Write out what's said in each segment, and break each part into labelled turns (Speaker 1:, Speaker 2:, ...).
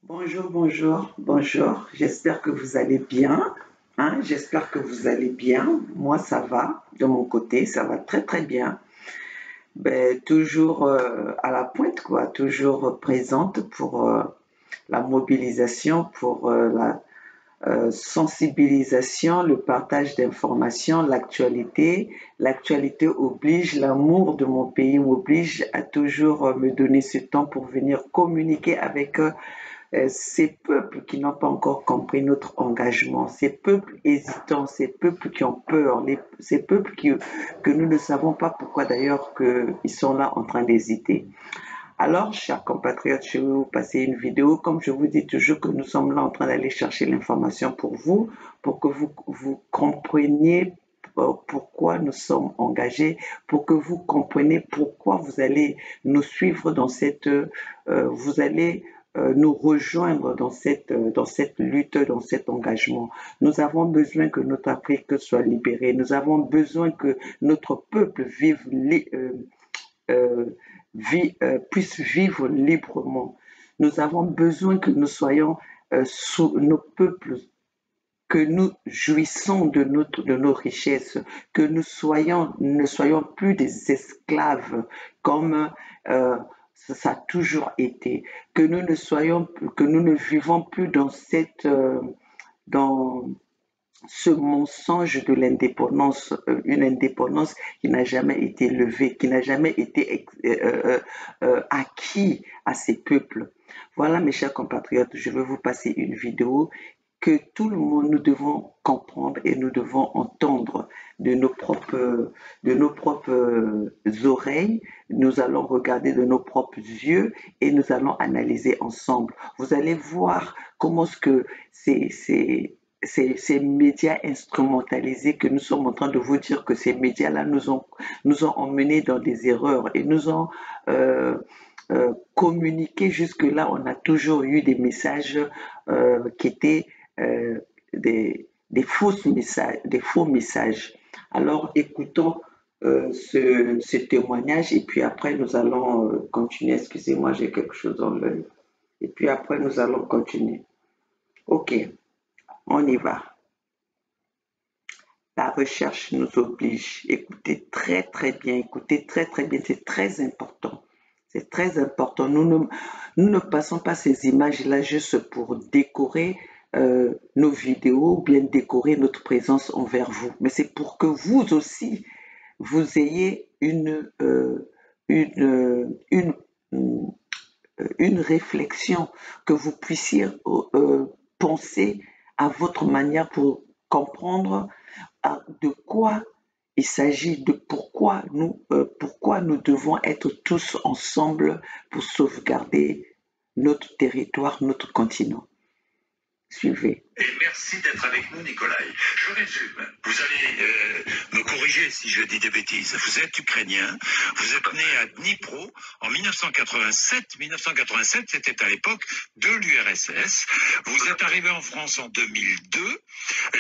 Speaker 1: Bonjour, bonjour, bonjour. J'espère que vous allez bien. J'espère que vous allez bien. Moi, ça va. De mon côté, ça va très, très bien. Toujours à la pointe, quoi. Toujours présente pour la mobilisation, pour la sensibilisation, le partage d'informations, l'actualité. L'actualité oblige, l'amour de mon pays m'oblige à toujours me donner ce temps pour venir communiquer avec ces peuples qui n'ont pas encore compris notre engagement, ces peuples hésitants, ces peuples qui ont peur, ces peuples que nous ne savons pas pourquoi d'ailleurs qu'ils sont là en train d'hésiter. Alors, chers compatriotes, je vais vous passer une vidéo. Comme je vous dis toujours que nous sommes là en train d'aller chercher l'information pour que vous compreniez pourquoi nous sommes engagés, pour que vous compreniez pourquoi vous allez nous suivre vous allez nous rejoindre dans cette lutte, dans cet engagement. Nous avons besoin que notre Afrique soit libérée. Nous avons besoin que notre peuple euh, puisse vivre librement. Nous avons besoin que nous soyons sous nos peuples, que nous jouissons de nos richesses, que ne soyons plus des esclaves comme ça a toujours été, que nous ne vivons plus dans ce mensonge de l'indépendance, une indépendance qui n'a jamais été levée, qui n'a jamais été acquis à ces peuples. Voilà, mes chers compatriotes, je vais vous passer une vidéo que tout le monde, nous devons comprendre et nous devons entendre de nos propres oreilles. Nous allons regarder de nos propres yeux et nous allons analyser ensemble. Vous allez voir comment ce que ces médias instrumentalisés que nous sommes en train de vous dire que ces médias-là nous ont emmenés dans des erreurs et nous ont communiqué jusque-là. On a toujours eu des messages qui étaient des faux messages. Alors écoutons ce témoignage et puis après nous allons continuer. Excusez-moi, j'ai quelque chose dans l'œil. Et puis après nous allons continuer. Ok, on y va. La recherche nous oblige. Écoutez très très bien, écoutez très très bien, c'est très important. C'est très important. Nous ne passons pas ces images-là juste pour décorer nos vidéos ou bien décorer notre présence envers vous, mais c'est pour que vous aussi, vous ayez une, une réflexion, que vous puissiez penser à votre manière pour comprendre de quoi il s'agit, de pourquoi nous devons être tous ensemble pour sauvegarder notre territoire, notre continent. Suivez.
Speaker 2: Et merci d'être avec nous, Nikolai. Je résume. Vous allez me corriger si je dis des bêtises. Vous êtes ukrainien. Vous êtes né à Dnipro en 1987. 1987, c'était à l'époque de l'URSS. Vous êtes arrivé en France en 2002.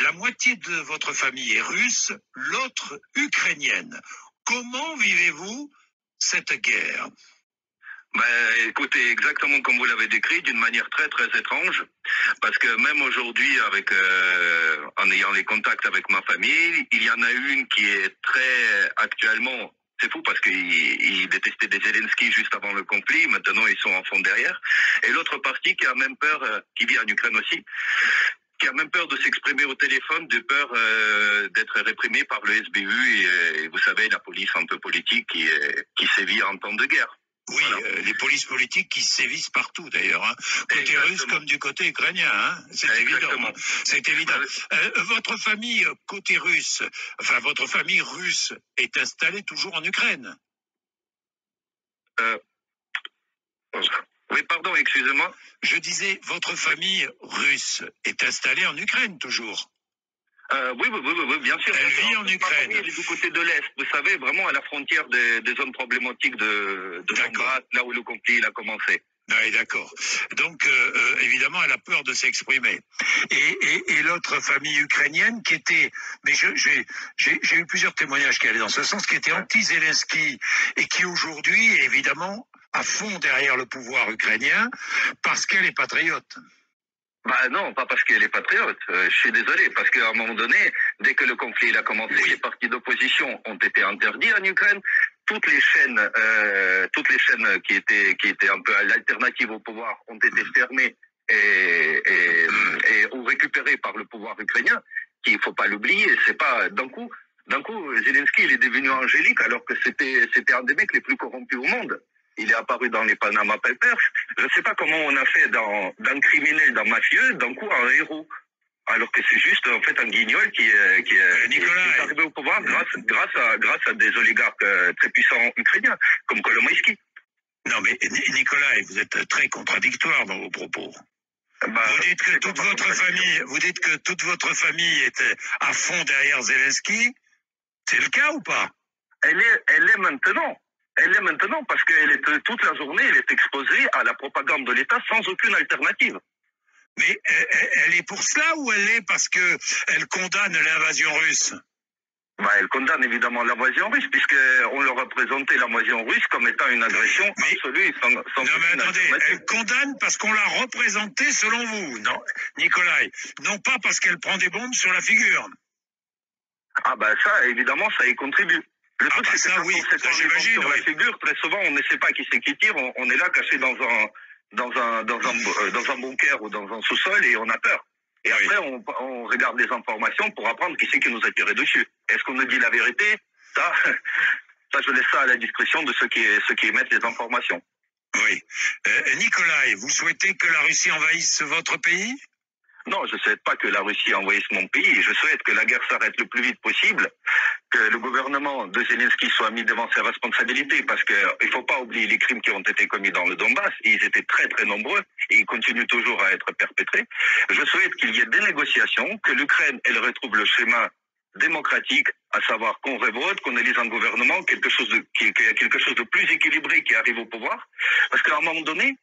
Speaker 2: La moitié de votre famille est russe, l'autre ukrainienne. Comment vivez-vous cette guerre?
Speaker 3: Écoutez, exactement comme vous l'avez décrit, d'une manière très très étrange, parce que même aujourd'hui, en ayant les contacts avec ma famille, il y en a une qui est très actuellement. C'est fou parce qu'ils détestaient des Zelensky juste avant le conflit, maintenant ils sont en fond derrière. Et l'autre partie qui a même peur, qui vit en Ukraine aussi, qui a même peur de s'exprimer au téléphone, de peur d'être réprimé par le SBU et vous savez, la police un peu politique qui sévit en temps de guerre.
Speaker 2: Oui, voilà. Les polices politiques qui sévissent partout d'ailleurs, hein. Côté Exactement. Russe comme du côté ukrainien, hein. C'est évident. C'est évident. Votre famille côté russe, enfin votre famille russe est installée toujours en Ukraine.
Speaker 3: Oui, pardon, excusez-moi.
Speaker 2: Je disais, votre famille russe est installée en Ukraine toujours.
Speaker 3: Oui, bien sûr.
Speaker 2: Elle vit en Ukraine.
Speaker 3: Elle est du côté de l'Est, vous savez, vraiment à la frontière des zones problématiques de Donbass, là où le conflit a commencé.
Speaker 2: Oui, d'accord. Donc, évidemment, elle a peur de s'exprimer. Et l'autre famille ukrainienne qui était, mais j'ai eu plusieurs témoignages qui allaient dans ce sens, qui était anti-Zelensky et qui aujourd'hui, évidemment, à fond derrière le pouvoir ukrainien parce qu'elle est patriote.
Speaker 3: Bah non, pas parce qu'elle est patriote. Je suis désolé, parce qu'à un moment donné, dès que le conflit il a commencé, les partis d'opposition ont été interdits en Ukraine. Toutes les chaînes qui étaient un peu l'alternative au pouvoir ont été fermées et ou récupérées par le pouvoir ukrainien. Qu'il faut pas l'oublier. C'est pas d'un coup, Zelensky il est devenu angélique alors que c'était un des mecs les plus corrompus au monde. Il est apparu dans les Panama Papers. Je ne sais pas comment on a fait d'un criminel, d'un mafieux, d'un coup un héros. Alors que c'est juste en fait un guignol qui est arrivé au pouvoir grâce à des oligarques très puissants ukrainiens, comme Kolomoïski.
Speaker 2: Non mais Nikolai, vous êtes très contradictoire dans vos propos. Bah, vous dites que toute votre famille était à fond derrière Zelensky. C'est le cas ou pas?
Speaker 3: Elle est maintenant. Elle l'est maintenant parce qu'elle est toute la journée, elle est exposée à la propagande de l'État sans aucune alternative.
Speaker 2: Mais elle est pour cela ou elle est parce que elle condamne l'invasion russe?
Speaker 3: Bah, elle condamne évidemment l'invasion russe puisqu'on leur a présenté l'invasion russe comme étant une agression absolue sans
Speaker 2: non mais attendez, elle condamne parce qu'on l'a représentée selon vous, non, Nikolai, non pas parce qu'elle prend des bombes sur la figure.
Speaker 3: Ah bah ça, évidemment, ça y contribue. Le truc, c'est que
Speaker 2: ça, oui,
Speaker 3: quand j'imagine sur la figure, très souvent, on ne sait pas qui c'est qui tire. On est là caché dans un bunker ou dans un sous-sol et on a peur. Et après, on regarde les informations pour apprendre qui c'est qui nous a tiré dessus. Est-ce qu'on nous dit la vérité? Ça, je laisse ça à la discrétion de ceux qui émettent les informations.
Speaker 2: Oui. Nikolai, vous souhaitez que la Russie envahisse votre pays?
Speaker 3: Non, je ne souhaite pas que la Russie envahisse mon pays. Je souhaite que la guerre s'arrête le plus vite possible, que le gouvernement de Zelensky soit mis devant ses responsabilités, parce qu'il ne faut pas oublier les crimes qui ont été commis dans le Donbass. Ils étaient très très nombreux et ils continuent toujours à être perpétrés. Je souhaite qu'il y ait des négociations, que l'Ukraine elle retrouve le schéma démocratique, à savoir qu'on revote, qu'on élise un gouvernement, qu'il y ait quelque chose de plus équilibré qui arrive au pouvoir, parce qu'à un moment donné,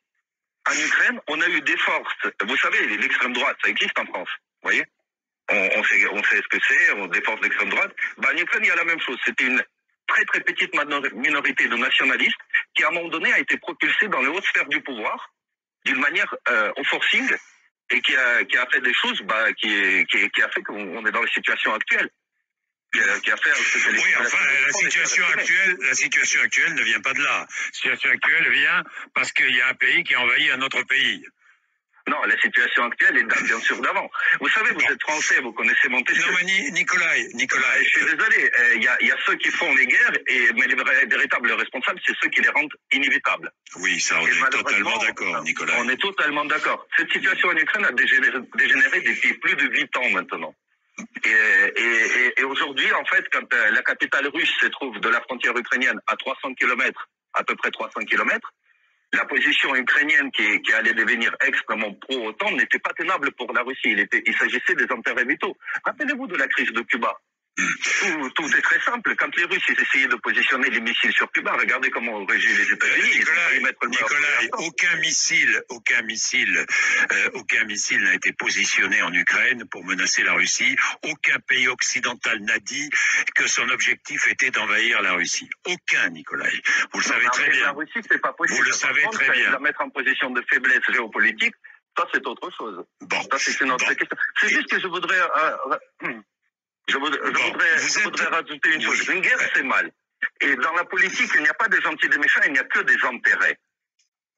Speaker 3: en Ukraine, on a eu des forces. Vous savez, l'extrême droite, ça existe en France. Vous voyez, on sait ce que c'est, des forces d'extrême droite. Ben, en Ukraine, il y a la même chose. C'était une très très petite minorité de nationalistes qui, à un moment donné, a été propulsée dans les hautes sphères du pouvoir d'une manière au forcing et qui a fait des choses qui a fait qu'on est dans la situation actuelle. Qui a fait
Speaker 2: oui, enfin, la situation actuelle ne vient pas de là. La situation actuelle vient parce qu'il y a un pays qui a envahi un autre pays.
Speaker 3: Non, la situation actuelle est bien sûr d'avant. Vous savez, vous êtes français, vous connaissez Montesquieu.
Speaker 2: Non, mais Nikolai.
Speaker 3: Je suis désolé, il y a ceux qui font les guerres, mais les véritables responsables, c'est ceux qui les rendent inévitables.
Speaker 2: Oui, ça, on est totalement d'accord, Nikolai.
Speaker 3: On est totalement d'accord. Cette situation en Ukraine a dégénéré depuis plus de 8 ans maintenant. Et aujourd'hui, en fait, quand la capitale russe se trouve de la frontière ukrainienne à 300 km, à peu près 300 km, la position ukrainienne qui allait devenir extrêmement pro-OTAN n'était pas tenable pour la Russie. Il s'agissait des intérêts vitaux. Rappelez-vous de la crise de Cuba. Tout est très simple. Quand les Russes ils essayaient de positionner des missiles sur Cuba, regardez comment ont réagi les États-Unis.
Speaker 2: Nikolai, aucun missile n'a été positionné en Ukraine pour menacer la Russie. Aucun pays occidental n'a dit que son objectif était d'envahir la Russie. Aucun, Nikolai. Vous le savez très bien.
Speaker 3: La Russie, c'est pas possible.
Speaker 2: Vous le savez très bien.
Speaker 3: La mettre en position de faiblesse géopolitique, ça c'est autre chose.
Speaker 2: Bon.
Speaker 3: Ça c'est une autre question. C'est juste que je voudrais rajouter une chose. Une guerre, c'est mal. Et dans la politique, il n'y a pas de gentils et des méchants, il n'y a que des intérêts.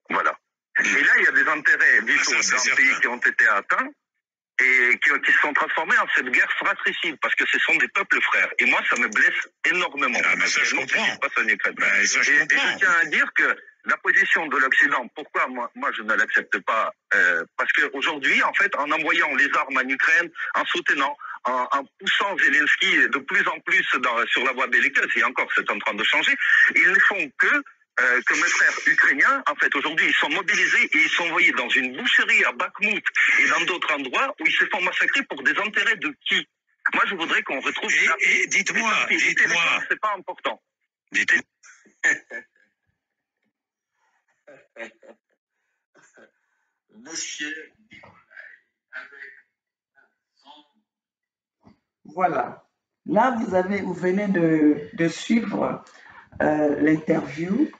Speaker 3: Voilà. Et là, il y a des intérêts vitaux dans pays qui ont été atteints et qui se sont transformés en cette guerre fratricide, parce que ce sont des peuples frères. Et moi, ça me blesse énormément.
Speaker 2: Ah, mais ça, je comprends.
Speaker 3: Et je tiens à dire que la position de l'Occident, pourquoi moi je ne l'accepte pas, parce qu'aujourd'hui, en fait, en envoyant les armes en Ukraine, en soutenant, en poussant Zelensky de plus en plus sur la voie belliqueuse, et encore c'est en train de changer, ils ne font que mes frères ukrainiens, en fait, aujourd'hui, ils sont mobilisés et ils sont envoyés dans une boucherie à Bakhmout et dans d'autres endroits où ils se font massacrer pour des intérêts de qui? Moi, je voudrais qu'on retrouve...
Speaker 2: Et dites-moi...
Speaker 3: C'est pas important.
Speaker 2: Dites-moi...
Speaker 1: Monsieur Voilà. Là, vous venez de suivre l'interview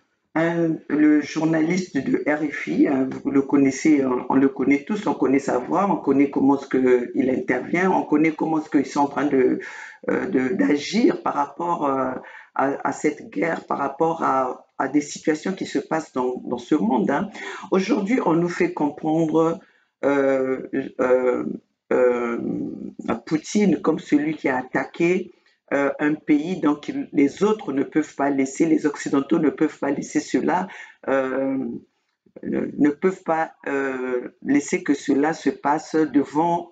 Speaker 1: le journaliste de RFI, hein, vous le connaissez, on le connaît tous, on connaît sa voix, on connaît comment ce que il intervient, on connaît comment ce qu'ils sont en train d'agir par rapport à cette guerre, par rapport à des situations qui se passent dans ce monde, hein. Aujourd'hui, on nous fait comprendre euh, euh, euh, Poutine comme celui qui a attaqué un pays, donc les autres ne peuvent pas laisser, les Occidentaux ne peuvent pas laisser cela, euh, ne peuvent pas laisser que cela se passe devant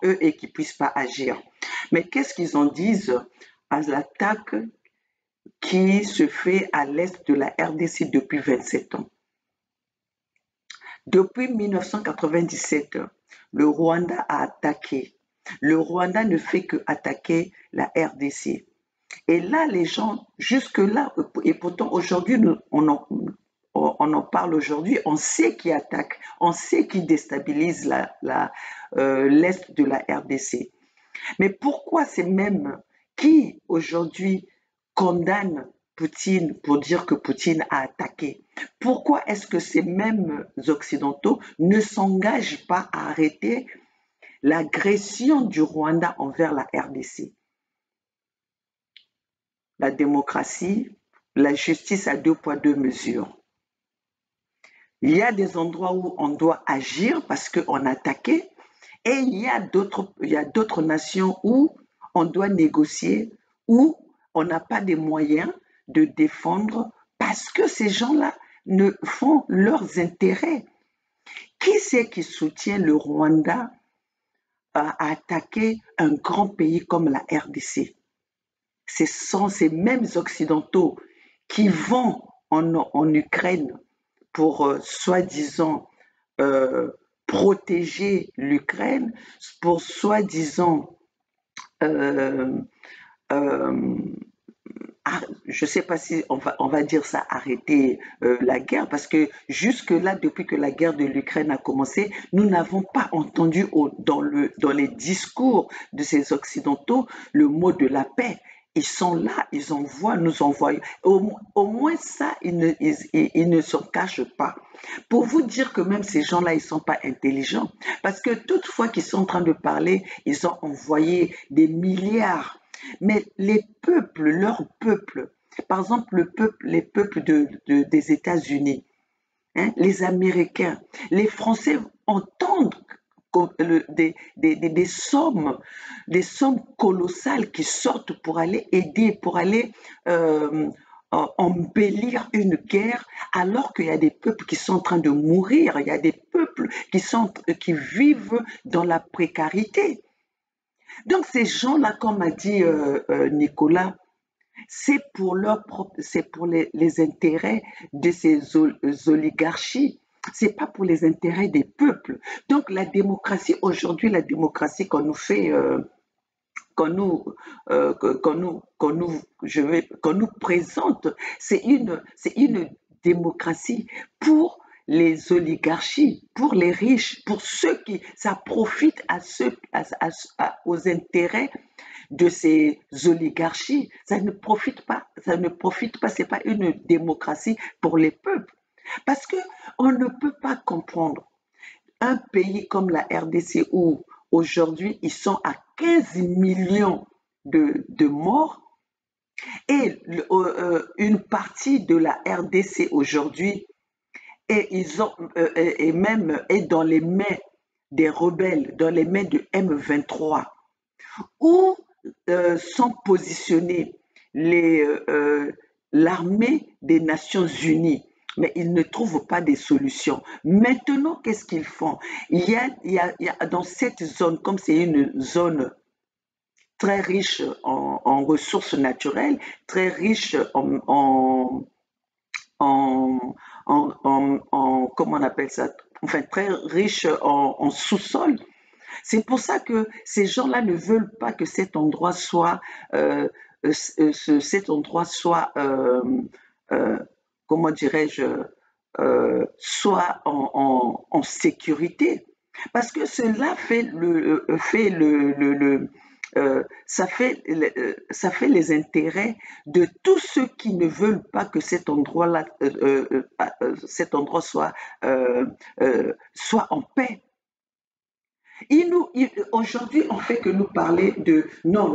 Speaker 1: eux et qu'ils ne puissent pas agir. Mais qu'est-ce qu'ils en disent à l'attaque qui se fait à l'est de la RDC depuis 27 ans? Depuis 1997, le Rwanda a attaqué. Le Rwanda ne fait que attaquer la RDC. Et là, les gens, jusque-là, et pourtant aujourd'hui, on en parle aujourd'hui, on sait qui attaque, on sait qui déstabilise l'Est de la RDC. Mais pourquoi c'est même qui aujourd'hui condamne Poutine pour dire que Poutine a attaqué? Pourquoi est-ce que ces mêmes Occidentaux ne s'engagent pas à arrêter l'agression du Rwanda envers la RDC? La démocratie, la justice à 2 poids 2 mesures. Il y a des endroits où on doit agir parce qu'on a attaqué, et il y a d'autres nations où on doit négocier, où on n'a pas les moyens de défendre parce que ces gens-là ne font leurs intérêts. Qui c'est qui soutient le Rwanda à attaquer un grand pays comme la RDC? Ce sont ces mêmes Occidentaux qui vont en Ukraine pour soi-disant protéger l'Ukraine, pour soi-disant, euh, euh, je ne sais pas si on va dire ça, arrêter la guerre, parce que jusque-là, depuis que la guerre de l'Ukraine a commencé, nous n'avons pas entendu dans les discours de ces Occidentaux le mot de la paix. Ils sont là, ils envoient, nous envoient. Au moins ça, ils ne s'en cachent pas. Pour vous dire que même ces gens-là, ils ne sont pas intelligents. Parce que toutefois qu'ils sont en train de parler, ils ont envoyé des milliards. Mais les peuples, leurs peuples, par exemple les peuples des États-Unis, hein, les Américains, les Français entendent des sommes colossales qui sortent pour aller aider, pour aller embellir une guerre, alors qu'il y a des peuples qui sont en train de mourir, il y a des peuples qui vivent dans la précarité. Donc ces gens-là, comme a dit Nicolas, c'est pour les intérêts de ces oligarchies. C'est pas pour les intérêts des peuples. Donc la démocratie aujourd'hui, la démocratie qu'on nous fait, qu'on nous présente, c'est une démocratie pour les oligarchies, pour les riches, pour ceux qui, ça profite aux intérêts de ces oligarchies. Ça ne profite pas, c'est pas une démocratie pour les peuples. Parce que on ne peut pas comprendre un pays comme la RDC où aujourd'hui ils sont à 15 millions de morts, et une partie de la RDC aujourd'hui et même est dans les mains des rebelles, dans les mains de M23, où sont positionnés l'armée des Nations Unies. Mais ils ne trouvent pas des solutions. Maintenant, qu'est-ce qu'ils font? Il y a dans cette zone, comme c'est une zone très riche en ressources naturelles, très riche comment on appelle ça? Enfin, très riche en sous-sol. C'est pour ça que ces gens-là ne veulent pas que cet endroit soit, euh, comment dirais-je, soit en sécurité. Parce que cela fait ça fait les intérêts de tous ceux qui ne veulent pas que cet endroit-là, cet endroit soit en paix. Aujourd'hui, on fait que nous parler de non,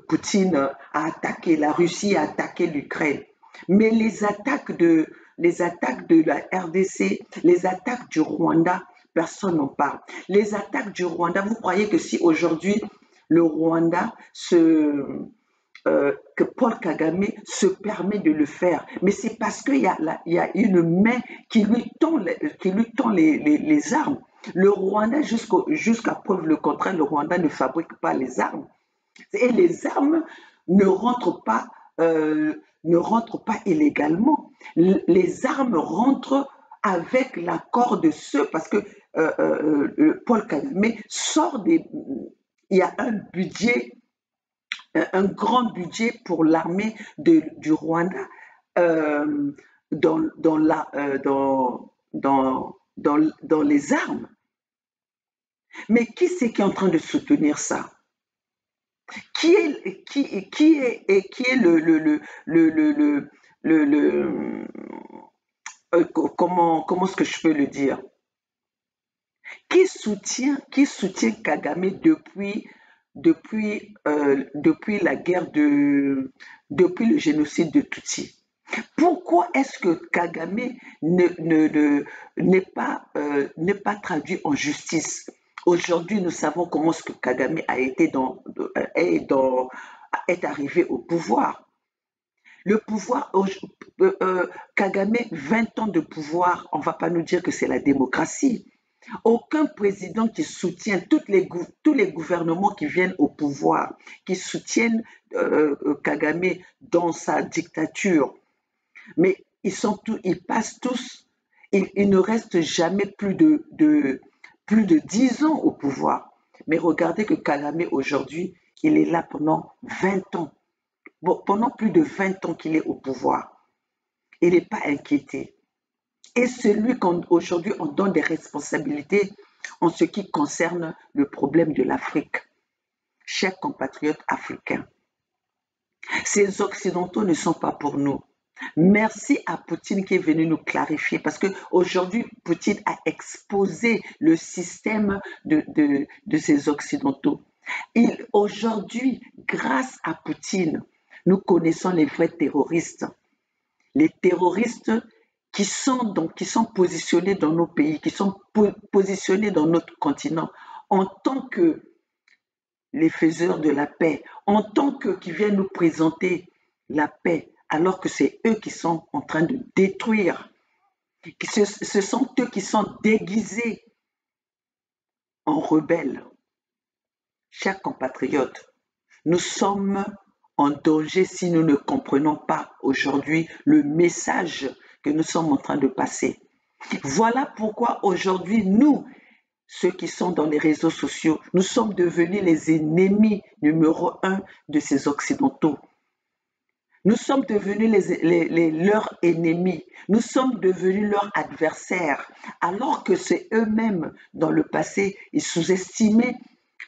Speaker 1: Poutine a attaqué, la Russie a attaqué l'Ukraine, mais les attaques de la RDC, les attaques du Rwanda, personne n'en parle. Les attaques du Rwanda, vous croyez que si aujourd'hui le Rwanda que Paul Kagame se permet de le faire, mais c'est parce il y a une main qui lui tend les armes. Le Rwanda, jusqu'à preuve le contraire, le Rwanda ne fabrique pas les armes. Et les armes ne rentrent pas, ne rentrent pas illégalement. Les armes rentrent avec l'accord de ceux, parce que Paul Kagame sort des... Il y a un grand budget pour l'armée du Rwanda euh, dans les armes. Mais qui c'est qui est en train de soutenir ça? Qui est, qui est le comment est-ce que je peux le dire? Qui soutient Kagame depuis la guerre depuis le génocide de Tutsi? Pourquoi est-ce que Kagame n'est pas traduit en justice? Aujourd'hui, nous savons comment est-ce que Kagame est arrivé au pouvoir. Le pouvoir, Kagame, 20 ans de pouvoir, on ne va pas nous dire que c'est la démocratie. Aucun président qui soutient, tous les gouvernements qui viennent au pouvoir, qui soutiennent Kagame dans sa dictature, mais ils passent tous, il ne reste jamais plus de 10 ans au pouvoir. Mais regardez que Kagame aujourd'hui, il est là pendant 20 ans. Bon, pendant plus de 20 ans qu'il est au pouvoir. Il n'est pas inquiété. Et celui qu'aujourd'hui on donne des responsabilités en ce qui concerne le problème de l'Afrique. Chers compatriotes africains, ces Occidentaux ne sont pas pour nous. Merci à Poutine qui est venu nous clarifier parce qu'aujourd'hui, Poutine a exposé le système de ces Occidentaux. Aujourd'hui, grâce à Poutine, nous connaissons les vrais terroristes. Les terroristes qui sont positionnés dans nos pays, qui sont positionnés dans notre continent en tant que les faiseurs de la paix, en tant que qui viennent nous présenter la paix, alors que c'est eux qui sont en train de détruire. Ce sont eux qui sont déguisés en rebelles. Chers compatriotes, nous sommes en danger si nous ne comprenons pas aujourd'hui le message que nous sommes en train de passer. Voilà pourquoi aujourd'hui, nous, ceux qui sont dans les réseaux sociaux, nous sommes devenus les ennemis numéro 1 de ces Occidentaux. Nous sommes devenus leurs ennemis, nous sommes devenus leurs adversaires, alors que c'est eux-mêmes, dans le passé, ils sous-estimaient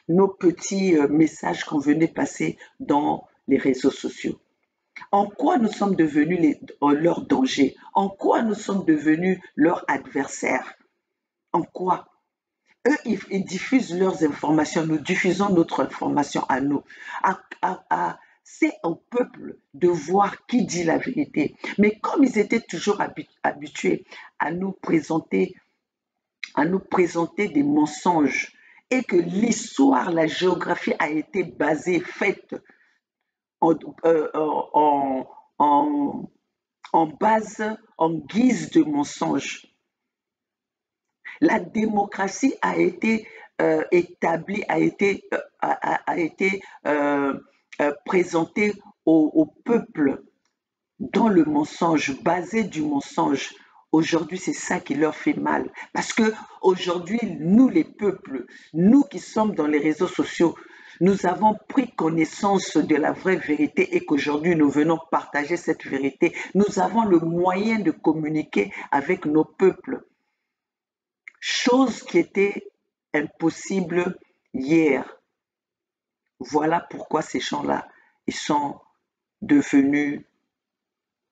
Speaker 1: nos petits messages qu'on venait passer dans les réseaux sociaux. En quoi nous sommes devenus leurs dangers? En quoi nous sommes devenus leurs adversaires? En quoi? Eux, ils diffusent leurs informations, nous diffusons notre information à nous. C'est au peuple de voir qui dit la vérité. Mais comme ils étaient toujours habitués à nous présenter des mensonges et que l'histoire, la géographie a été basée, faite en guise de mensonges. La démocratie a été établie, a été présentée au peuple dans le mensonge, basé du mensonge. Aujourd'hui, c'est ça qui leur fait mal. Parce que aujourd'hui, nous les peuples, nous qui sommes dans les réseaux sociaux, nous avons pris connaissance de la vraie vérité et qu'aujourd'hui, nous venons partager cette vérité. Nous avons le moyen de communiquer avec nos peuples. Chose qui était impossible hier. Voilà pourquoi ces gens-là, ils sont devenus,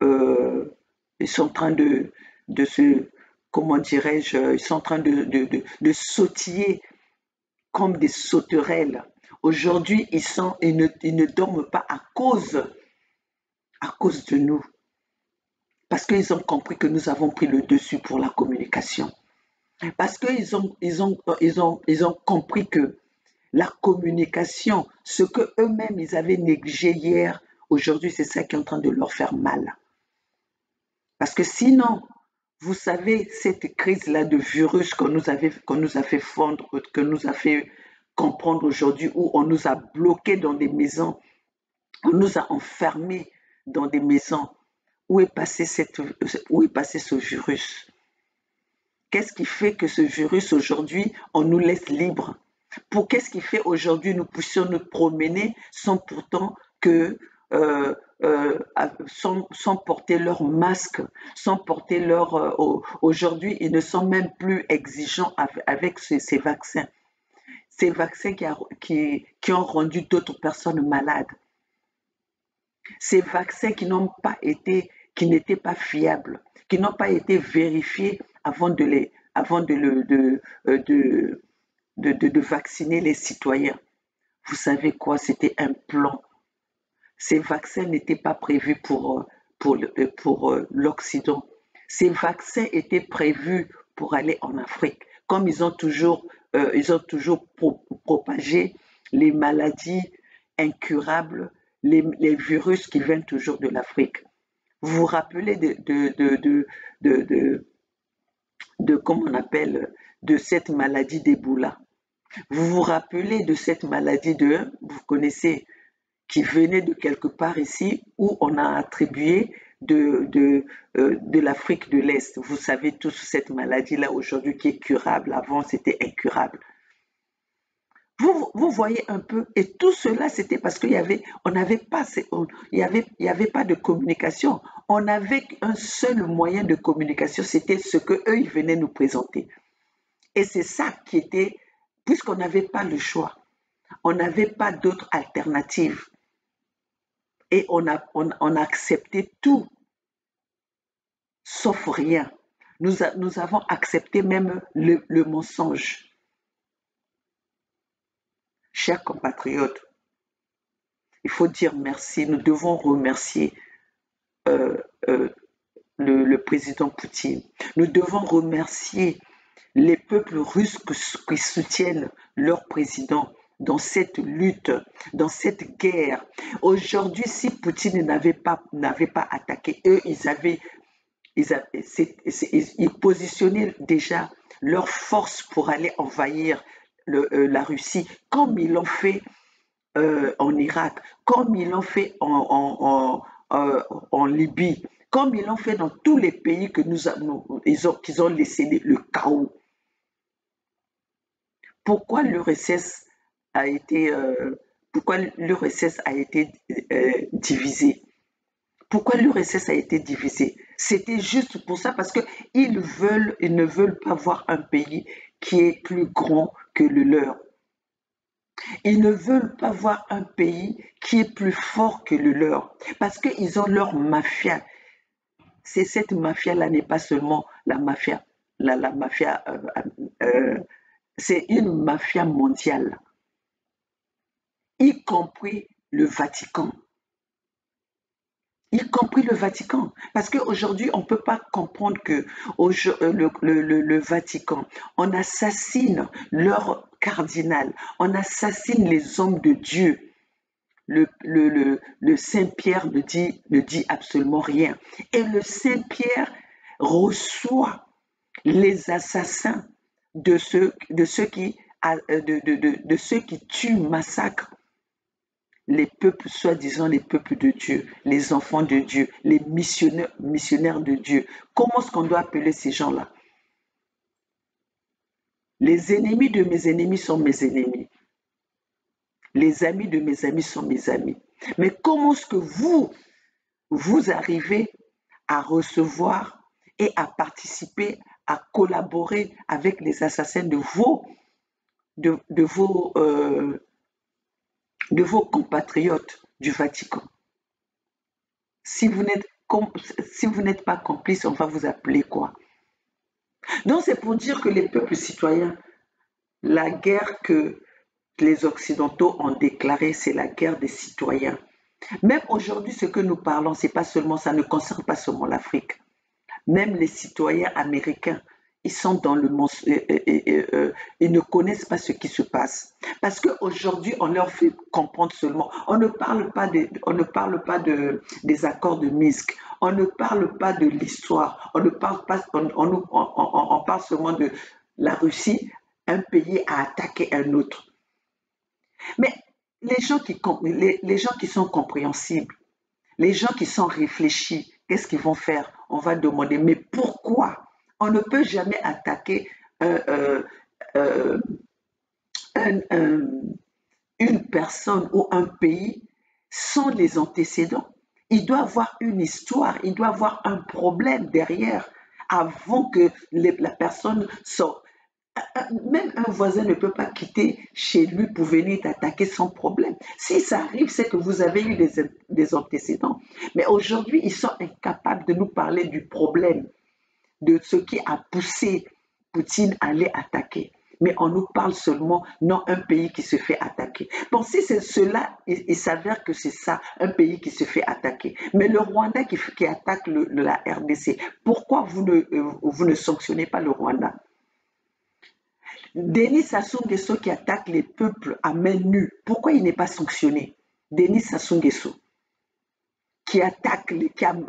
Speaker 1: ils sont en train de se, comment dirais-je, ils sont en train de sautiller comme des sauterelles. Aujourd'hui, ils ne dorment pas à cause de nous, parce qu'ils ont compris que nous avons pris le dessus pour la communication. Parce qu'ils ont compris que la communication, ce que eux-mêmes ils avaient négligé hier, aujourd'hui c'est ça qui est en train de leur faire mal. Parce que sinon, vous savez, cette crise-là de virus qu'on nous a fait fondre, que nous a fait comprendre aujourd'hui, où on nous a bloqués dans des maisons, on nous a enfermés dans des maisons. Où est passé ce virus? Qu'est-ce qui fait que ce virus aujourd'hui, on nous laisse libres? Qu'est-ce qui fait aujourd'hui nous puissions nous promener sans pourtant que sans porter leur masque, sans porter aujourd'hui, ils ne sont même plus exigeants avec ces vaccins. Ces vaccins qui ont rendu d'autres personnes malades. Ces vaccins qui n'étaient pas fiables, qui n'ont pas été vérifiés avant de vacciner les citoyens. Vous savez quoi? C'était un plan. Ces vaccins n'étaient pas prévus pour l'Occident. Ces vaccins étaient prévus pour aller en Afrique. Comme ils ont toujours propagé les maladies incurables, les virus qui viennent toujours de l'Afrique. Vous vous rappelez comment on appelle, de cette maladie d'Ebola? Vous vous rappelez de cette maladie vous connaissez, qui venait de quelque part ici, où on a attribué de l'Afrique de l'Est. Vous savez tous cette maladie-là aujourd'hui qui est curable. Avant, c'était incurable. Vous voyez un peu, et tout cela, c'était parce qu'il y avait, on n'avait pas, il y avait pas de communication. On avait un seul moyen de communication, c'était ce que eux ils venaient nous présenter. Et c'est ça qui était, puisqu'on n'avait pas le choix, on n'avait pas d'autre alternative. Et on a accepté tout, sauf rien. Nous avons accepté même le mensonge. Chers compatriotes, il faut dire merci. Nous devons remercier le président Poutine. Nous devons remercier les peuples russes qui soutiennent leur président dans cette lutte, dans cette guerre. Aujourd'hui, si Poutine n'avait pas attaqué, eux, ils positionnaient déjà leurs forces pour aller envahir la Russie, comme ils l'ont fait en Irak, comme ils l'ont fait en Libye, comme ils l'ont fait dans tous les pays qu'ils ont laissé le chaos. Pourquoi l'URSS a été divisée? Pourquoi l'URSS a été divisée? C'était juste pour ça, parce qu'ils ne veulent pas voir un pays qui est plus grand que le leur. Ils ne veulent pas voir un pays qui est plus fort que le leur, parce qu'ils ont leur mafia. Cette mafia-là n'est pas seulement la mafia, c'est une mafia mondiale, y compris le Vatican. Y compris le Vatican. Parce qu'aujourd'hui, on ne peut pas comprendre que le Vatican, on assassine leur cardinal, on assassine les hommes de Dieu. Le Saint-Pierre ne dit absolument rien. Et le Saint-Pierre reçoit les assassins de ceux qui tuent, massacrent les peuples, soi-disant les peuples de Dieu, les enfants de Dieu, les missionnaires de Dieu. Comment est-ce qu'on doit appeler ces gens-là? Les ennemis de mes ennemis sont mes ennemis. Les amis de mes amis sont mes amis. Mais comment est-ce que vous arrivez à recevoir et à participer, à collaborer avec les assassins de vos de vos compatriotes du Vatican. Si vous n'êtes pas complice, on va vous appeler quoi? Donc c'est pour dire que les peuples citoyens, la guerre que les Occidentaux ont déclarée, c'est la guerre des citoyens. Même aujourd'hui, ce que nous parlons, c'est pas seulement, ça ne concerne pas seulement l'Afrique. Même les citoyens américains, ils sont dans le ils ne connaissent pas ce qui se passe. Parce qu'aujourd'hui, on leur fait comprendre seulement. On ne parle pas des accords de Minsk. On ne parle pas de l'histoire. On ne parle pas, on parle seulement de la Russie, un pays a attaqué un autre. Mais les gens qui sont compréhensibles, les gens qui sont réfléchis, qu'est-ce qu'ils vont faire? On va demander, mais pourquoi? On ne peut jamais attaquer une personne ou un pays sans les antécédents. Il doit avoir une histoire, il doit avoir un problème derrière avant que la personne sorte. Même un voisin ne peut pas quitter chez lui pour venir t'attaquer sans problème. Si ça arrive, c'est que vous avez eu des antécédents. Mais aujourd'hui, ils sont incapables de nous parler du problème, de ce qui a poussé Poutine à aller attaquer. Mais on nous parle seulement, non, un pays qui se fait attaquer. Bon, si c'est cela, il s'avère que c'est ça, un pays qui se fait attaquer. Mais le Rwanda qui attaque la RDC, pourquoi vous ne sanctionnez pas le Rwanda? Denis Sassou Nguesso qui attaque les peuples à main nue, pourquoi il n'est pas sanctionné? Denis Sassou Nguesso qui attaque,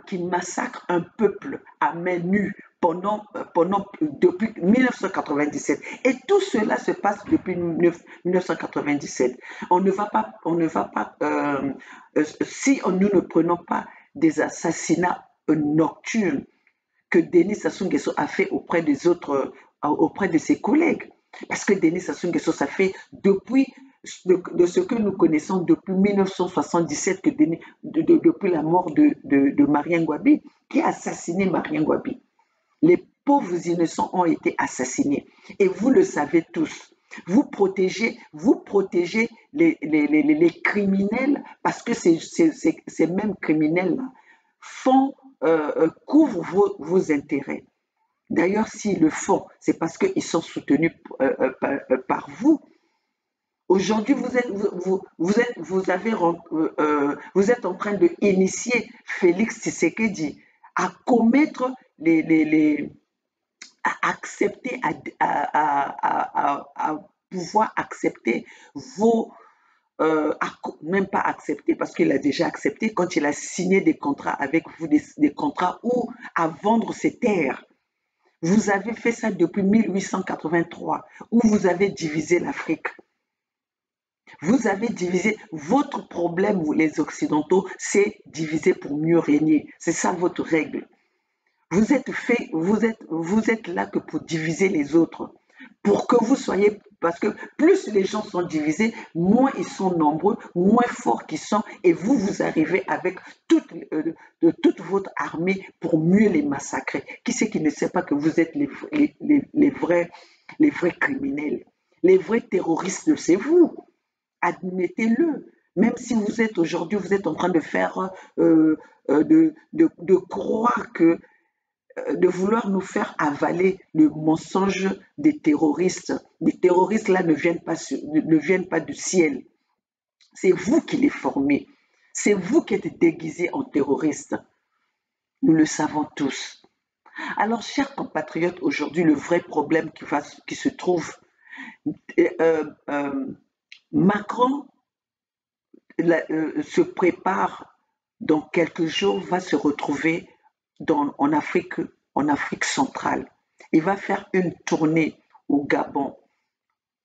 Speaker 1: qui massacre un peuple à main nue depuis 1997. Et tout cela se passe depuis 1997. On ne va pas, si nous ne prenons pas des assassinats nocturnes que Denis Sassou Nguesso a fait auprès de ses collègues. Parce que Denis Sassou Nguesso, ça fait depuis de ce que nous connaissons depuis 1977, depuis la mort de Marien Ngouabi, qui a assassiné Marien Ngouabi. Les pauvres innocents ont été assassinés. Et vous le savez tous. Vous protégez les criminels parce que ces mêmes criminels-là couvrent vos intérêts. D'ailleurs, s'ils le font, c'est parce qu'ils sont soutenus par vous. Aujourd'hui, vous êtes en train d'initier Félix Tshisekedi à commettre à accepter, à pouvoir accepter même pas accepter parce qu'il a déjà accepté quand il a signé des contrats avec vous, des contrats où à vendre ses terres. Vous avez fait ça depuis 1883, où vous avez divisé l'Afrique. Vous avez divisé, votre problème, vous les Occidentaux, c'est diviser pour mieux régner. C'est ça votre règle. Vous êtes là que pour diviser les autres. Pour que vous soyez, parce que plus les gens sont divisés, moins ils sont nombreux, moins forts qu'ils sont, et vous arrivez avec toute votre armée pour mieux les massacrer. Qui c'est qui ne sait pas que vous êtes les vrais criminels? Les vrais terroristes, c'est vous. Admettez-le. Même si vous êtes aujourd'hui, vous êtes en train de faire, de croire que de vouloir nous faire avaler le mensonge des terroristes. Les terroristes là ne viennent pas du ciel. C'est vous qui les formez. C'est vous qui êtes déguisés en terroristes. Nous le savons tous. Alors, chers compatriotes, aujourd'hui, le vrai problème qui se trouve, Macron se prépare dans quelques jours, va se retrouver en Afrique centrale. Il va faire une tournée au Gabon,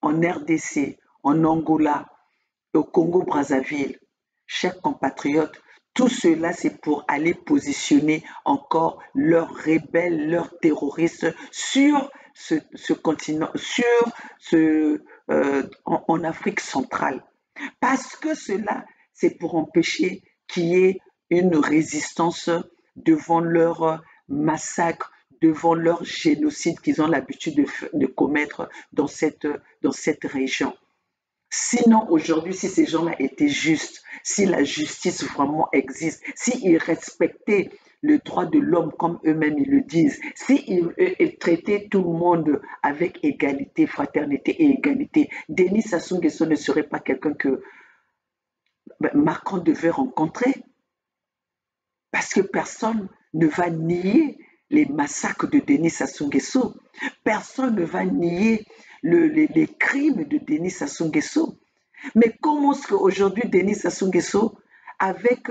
Speaker 1: en RDC, en Angola, au Congo-Brazzaville. Chers compatriotes, tout cela, c'est pour aller positionner encore leurs rebelles, leurs terroristes sur ce continent, en Afrique centrale. Parce que cela, c'est pour empêcher qu'il y ait une résistance devant leur massacre, devant leur génocide qu'ils ont l'habitude de commettre dans cette région. Sinon, aujourd'hui, si ces gens-là étaient justes, si la justice vraiment existe, s'ils respectaient le droit de l'homme comme eux-mêmes ils le disent, s'ils traitaient tout le monde avec égalité, fraternité et égalité, Denis Sassou Nguesso ne serait pas quelqu'un que Macron devait rencontrer. Parce que personne ne va nier les massacres de Denis Sassou Nguesso. Personne ne va nier les crimes de Denis Sassou Nguesso. Mais comment est-ce qu'aujourd'hui, Denis Sassou Nguesso, avec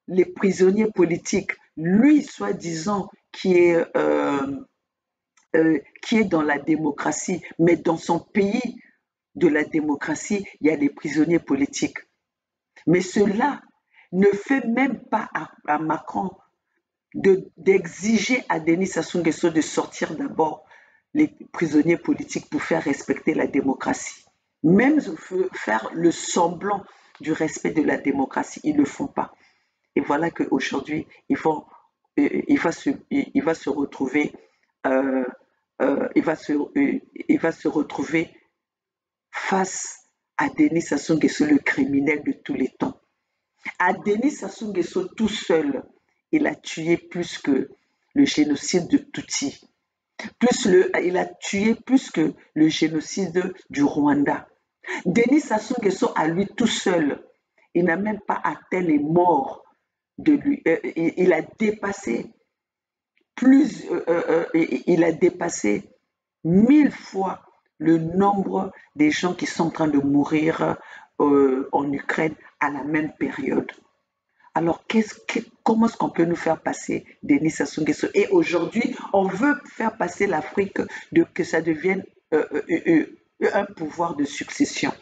Speaker 1: les prisonniers politiques, lui, soi-disant, qui est dans la démocratie, mais dans son pays de la démocratie, il y a des prisonniers politiques. Mais cela ne fait même pas à Macron d'exiger à Denis Sassou Nguesso de sortir d'abord les prisonniers politiques pour faire respecter la démocratie. Même faire le semblant du respect de la démocratie, ils ne le font pas. Et voilà qu'aujourd'hui, il va se retrouver, euh, il va se retrouver face à Denis Sassou Nguesso, le criminel de tous les temps. À Denis Sassou Nguesso tout seul, il a tué plus que le génocide de Tutsi. Il a tué plus que le génocide du Rwanda. Denis Sassou Nguesso, à lui tout seul, il n'a même pas atteint les morts de lui. Il a dépassé il a dépassé 1000 fois le nombre des gens qui sont en train de mourir en Ukraine à la même période. Alors, comment est-ce qu'on peut nous faire passer Denis Sassou Nguesso? Et aujourd'hui, on veut faire passer l'Afrique que ça devienne un pouvoir de succession.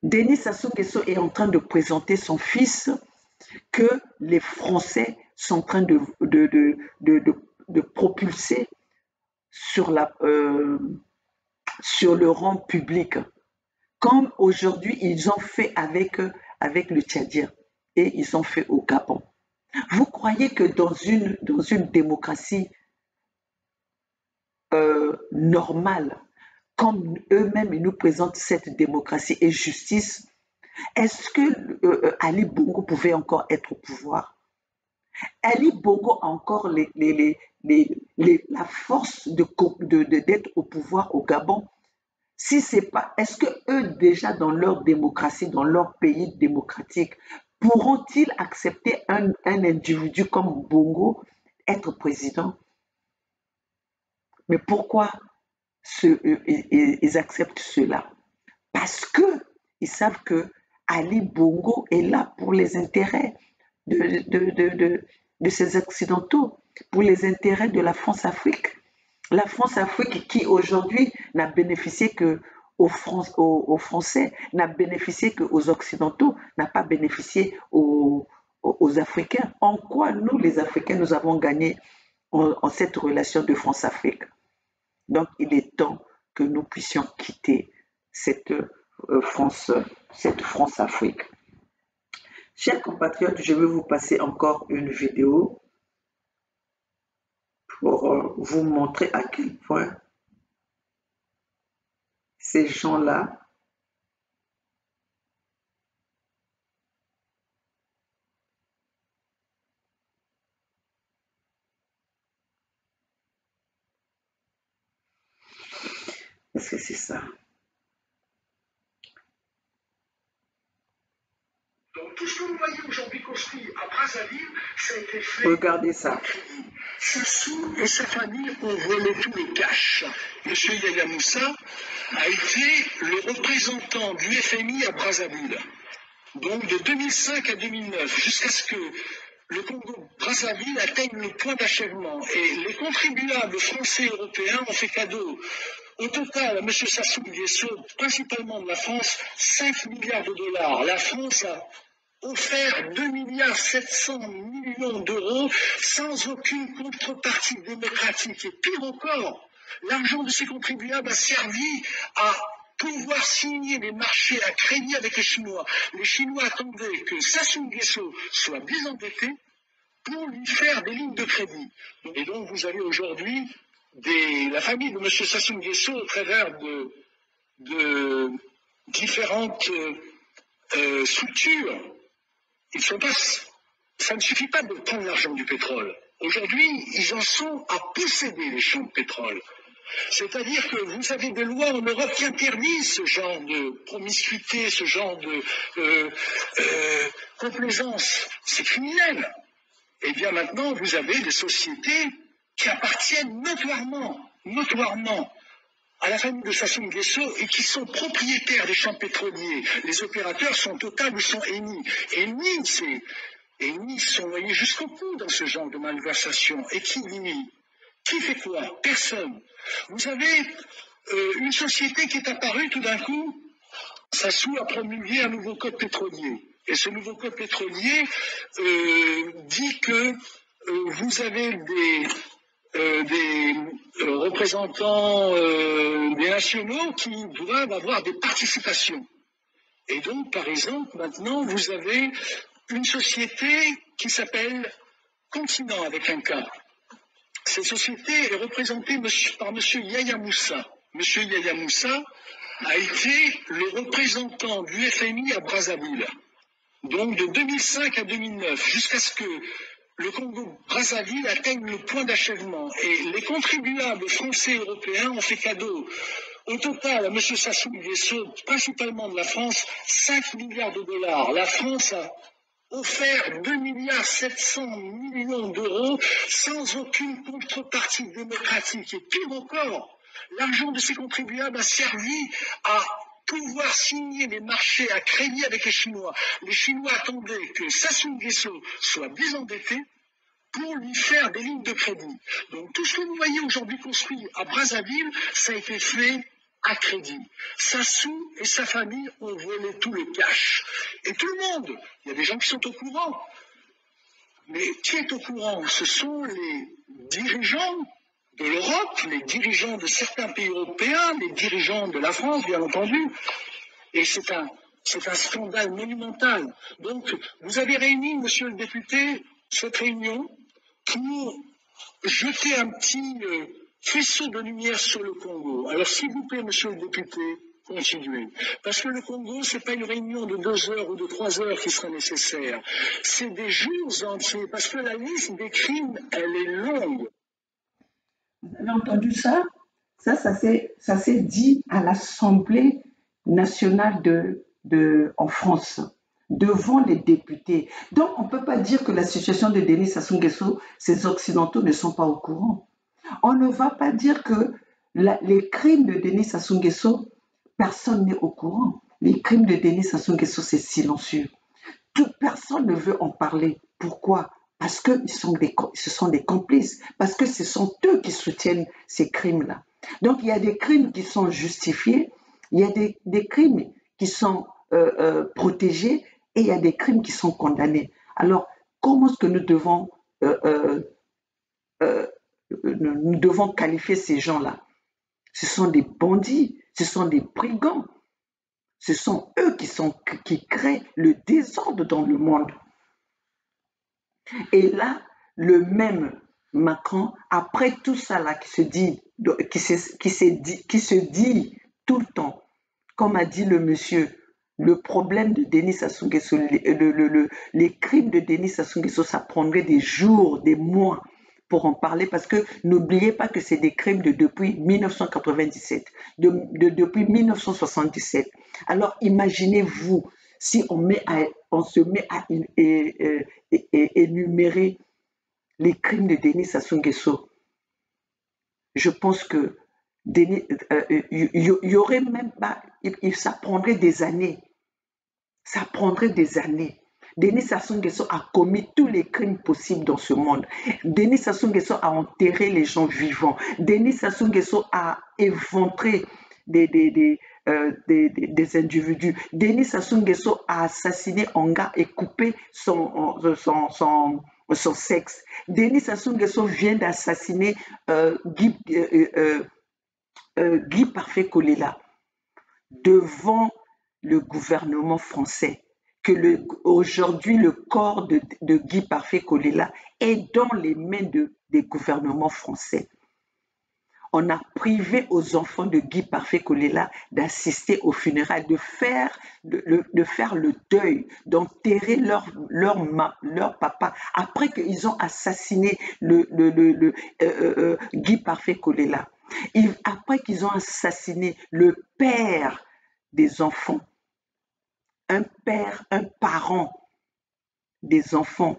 Speaker 1: Denis Sassou Nguesso est en train de présenter son fils que les Français sont en train de propulser sur le rang public, comme aujourd'hui ils ont fait avec le Tchadien et ils ont fait au Gabon. Vous croyez que dans une démocratie normale, comme eux-mêmes ils nous présentent cette démocratie et justice, est-ce que Ali Bongo pouvait encore être au pouvoir? Ali Bongo a encore la force d'être au pouvoir au Gabon. Si c'est pas, est-ce que eux déjà dans leur démocratie, dans leur pays démocratique, pourront-ils accepter un individu comme Bongo être président? Mais pourquoi ils acceptent cela? Parce que ils savent que Ali Bongo est là pour les intérêts de ces Occidentaux, pour les intérêts de la France-Afrique. La France-Afrique qui aujourd'hui n'a bénéficié que aux Français, n'a bénéficié qu'aux Occidentaux, n'a pas bénéficié aux Africains. En quoi nous, les Africains, nous avons gagné en cette relation de France-Afrique? Donc, il est temps que nous puissions quitter cette France-Afrique. Chers compatriotes, je vais vous passer encore une vidéo pour vous montrer à quel point ces gens-là est-ce que c'est ça?
Speaker 4: Donc tout ce que vous voyez aujourd'hui construit à Brazzaville, ça a été fait.
Speaker 1: Regardez ça.
Speaker 4: Sassou et sa famille ont volé tout le cash. Monsieur Yaya Moussa a été le représentant du FMI à Brazzaville. Donc de 2005 à 2009, jusqu'à ce que le Congo-Brazzaville atteigne le point d'achèvement. Et les contribuables français et européens ont fait cadeau au total à M. Sassou Nguesso, principalement de la France, 5 milliards de dollars. La France a offert 2,7 milliards d'euros sans aucune contrepartie démocratique. Et pire encore, l'argent de ces contribuables a servi à pouvoir signer des marchés à crédit avec les Chinois. Les Chinois attendaient que Sassou Nguesso soit désendetté pour lui faire des lignes de crédit. Et donc vous avez aujourd'hui la famille de M. Sassou Nguesso au travers de de différentes structures. Ça ne suffit pas de prendre l'argent du pétrole. Aujourd'hui, ils en sont à posséder les champs de pétrole. C'est-à-dire que vous avez des lois en Europe qui interdisent ce genre de promiscuité, ce genre de complaisance. C'est criminel. Et bien maintenant, vous avez des sociétés qui appartiennent notoirement à la famille de Sassou Nguesso et qui sont propriétaires des champs pétroliers. Les opérateurs sont Total ou sont Eni. Eni sont noyés jusqu'au cou dans ce genre de malversation. Et qui nuit? Qui fait quoi? Personne. Vous avez une société qui est apparue tout d'un coup. Sassou a promulgué un nouveau code pétrolier. Et ce nouveau code pétrolier dit que vous avez des représentants des nationaux qui doivent avoir des participations. Et donc, par exemple, maintenant, vous avez une société qui s'appelle Continent avec un K. Cette société est représentée par M. Yahya Moussa. M. Yahya Moussa a été le représentant du FMI à Brazzaville. Donc de 2005 à 2009, jusqu'à ce que le Congo-Brazzaville atteigne le point d'achèvement. Et les contribuables français et européens ont fait cadeau au total à M. Sassou Nguesso, principalement de la France, 5 milliards de dollars. La France a offert 2,7 milliards d'euros sans aucune contrepartie démocratique. Et pire encore, l'argent de ces contribuables a servi à pouvoir signer des marchés à crédit avec les Chinois. Les Chinois attendaient que Sassou Nguesso soit désendetté pour lui faire des lignes de crédit. Donc tout ce que vous voyez aujourd'hui construit à Brazzaville, ça a été fait à crédit. Sassou et sa famille ont volé tout le cash. Et tout le monde, il y a des gens qui sont au courant. Mais qui est au courant? Ce sont les dirigeants de l'Europe, les dirigeants de certains pays européens, les dirigeants de la France, bien entendu. Et c'est un scandale monumental. Donc, vous avez réuni, monsieur le député, cette réunion pour jeter un petit faisceau de lumière sur le Congo. Alors, s'il vous plaît, monsieur le député, continuez. Parce que le Congo, ce n'est pas une réunion de 2 heures ou de 3 heures qui sera nécessaire. C'est des jours entiers, parce que la liste des crimes, elle est longue.
Speaker 1: Vous avez entendu ça? Ça s'est dit à l'Assemblée nationale en France, devant les députés. Donc, on ne peut pas dire que la situation de Denis Sassou Nguesso, ces Occidentaux ne sont pas au courant. On ne va pas dire que les crimes de Denis Sassou Nguesso, personne n'est au courant. Les crimes de Denis Sassou Nguesso, c'est silencieux. Toute personne ne veut en parler. Pourquoi? Parce que ce sont des complices, parce que ce sont eux qui soutiennent ces crimes-là. Donc, il y a des crimes qui sont justifiés, il y a des crimes qui sont protégés et il y a des crimes qui sont condamnés. Alors, comment est-ce que nous devons qualifier ces gens-là? Ce sont des bandits, ce sont des brigands. Ce sont eux qui créent le désordre dans le monde. Et là, le même Macron, après tout ça là qui se dit tout le temps, comme a dit le monsieur, le problème de Denis Sassou Nguesso, les crimes de Denis Sassou Nguesso, ça prendrait des jours, des mois pour en parler, parce que n'oubliez pas que c'est des crimes depuis 1997, depuis 1977. Alors imaginez-vous, si on se met à énumérer les crimes de Denis Sassou Nguesso, je pense que y aurait même pas, ça prendrait des années. Ça prendrait des années. Denis Sassou Nguesso a commis tous les crimes possibles dans ce monde. Denis Sassou Nguesso a enterré les gens vivants. Denis Sassou Nguesso a éventré des individus. Denis Sassou Nguesso a assassiné un gars et coupé son sexe. Denis Sassou Nguesso vient d'assassiner Guy Parfait Kolela devant le gouvernement français. Aujourd'hui, le corps de Guy Parfait Kolela est dans les mains des gouvernements français. on a privé aux enfants de Guy Parfait Kolela d'assister aux funérailles, de faire le deuil, d'enterrer leur papa, après qu'ils ont assassiné Guy Parfait Kolela, après qu'ils ont assassiné le père des enfants, un parent des enfants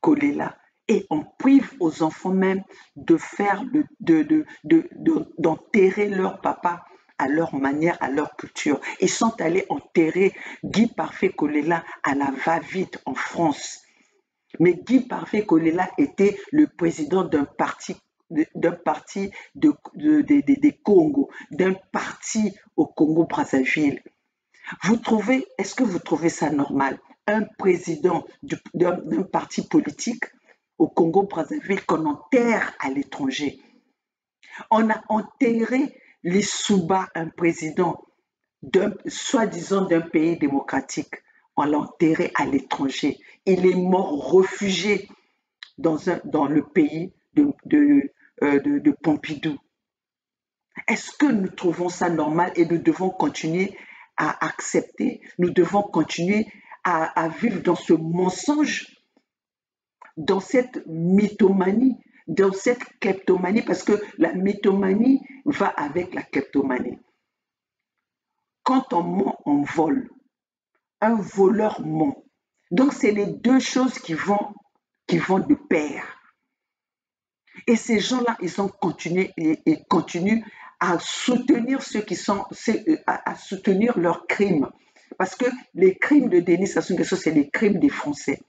Speaker 1: Kolela. Et on prive aux enfants même de faire d'enterrer leur papa à leur manière, à leur culture. Ils sont allés enterrer Guy Parfait Kolela à la va-vite en France. Mais Guy Parfait Kolela était le président d'un parti des Congo, d'un parti au Congo-Brazzaville. Est-ce que vous trouvez ça normal? Un président d'un parti politique au Congo-Brazzaville qu'on enterre à l'étranger. On a enterré Lissouba, un président soi-disant d'un pays démocratique. On l'a enterré à l'étranger. Il est mort réfugié dans le pays de Pompidou. Est-ce que nous trouvons ça normal et nous devons continuer à accepter, nous devons continuer à vivre dans ce mensonge, dans cette mythomanie, dans cette kleptomanie, parce que la mythomanie va avec la kleptomanie. Quand on ment, on vole. Un voleur ment. Donc, c'est les deux choses qui vont de pair. Et ces gens-là, ils ont continué et continuent à soutenir à soutenir leurs crimes. Parce que les crimes de Denis Sassou Nguesso, c'est les crimes des Français.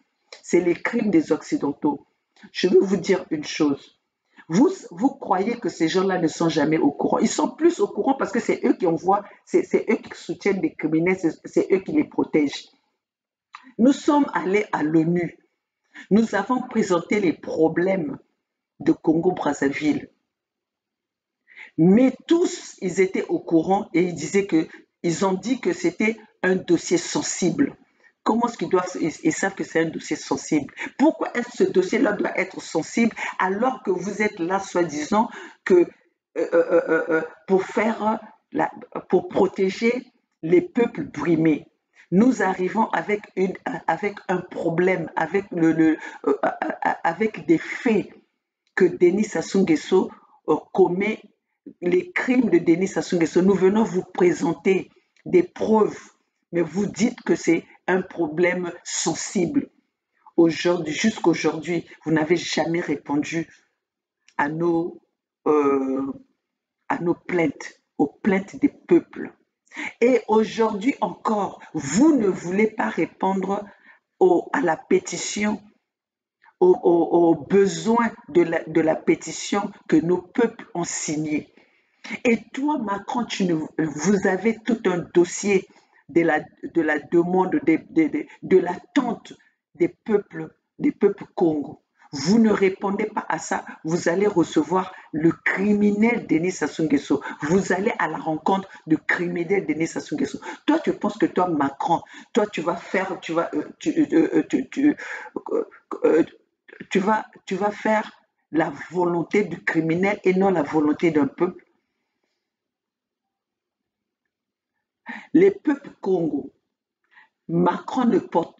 Speaker 1: C'est les crimes des Occidentaux. Je veux vous dire une chose. Vous croyez que ces gens-là ne sont jamais au courant. Ils sont plus au courant parce que c'est eux qui envoient, c'est eux qui soutiennent les criminels, c'est eux qui les protègent. Nous sommes allés à l'ONU. Nous avons présenté les problèmes de Congo-Brazzaville. Mais tous, ils étaient au courant et ils ont dit que c'était un dossier sensible. Comment est-ce ils savent que c'est un dossier sensible? Pourquoi est-ce que ce dossier-là doit être sensible alors que vous êtes là, soi-disant, pour protéger les peuples brimés? Nous arrivons avec un problème, avec des faits que Denis Sassou Nguesso commet, les crimes de Denis Sassou Nguesso. Nous venons vous présenter des preuves, mais vous dites que c'est un problème sensible. Jusqu'aujourd'hui, vous n'avez jamais répondu à nos plaintes, aux plaintes des peuples. Et aujourd'hui encore, vous ne voulez pas répondre à la pétition, aux besoins de la pétition que nos peuples ont signée. Et toi, Macron, vous avez tout un dossier de la demande, de l'attente des peuples Congo. Vous ne répondez pas à ça, vous allez recevoir le criminel Denis Sassou Nguesso. Vous allez à la rencontre du criminel Denis Sassou Nguesso. Toi, tu penses que toi, Macron, toi, tu vas faire la volonté du criminel et non la volonté d'un peuple. Les peuples Congo, Macron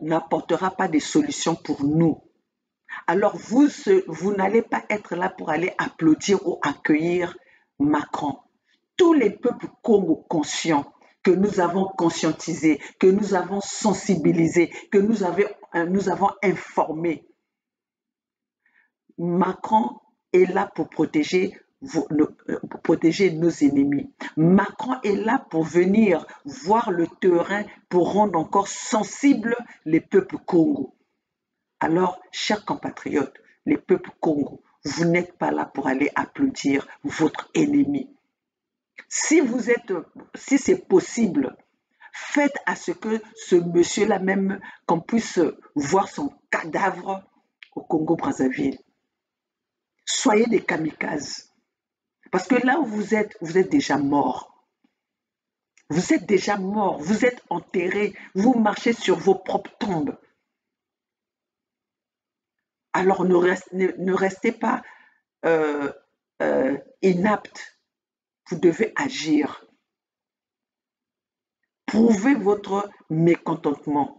Speaker 1: n'apportera pas des solutions pour nous. Alors vous n'allez pas être là pour aller applaudir ou accueillir Macron. Tous les peuples Congo conscients que nous avons conscientisés, que nous avons sensibilisés, que nous avons informés, Macron est là pour protéger nos ennemis. Macron est là pour venir voir le terrain pour rendre encore sensibles les peuples Congo. Alors, chers compatriotes, les peuples Congo, vous n'êtes pas là pour aller applaudir votre ennemi. Si c'est possible, faites à ce que ce monsieur-là même, qu'on puisse voir son cadavre au Congo-Brazzaville. Soyez des kamikazes. Parce que là où vous êtes déjà mort. Vous êtes déjà mort, vous êtes enterré, vous marchez sur vos propres tombes. Alors ne restez pas inaptes vous devez agir. Prouvez votre mécontentement.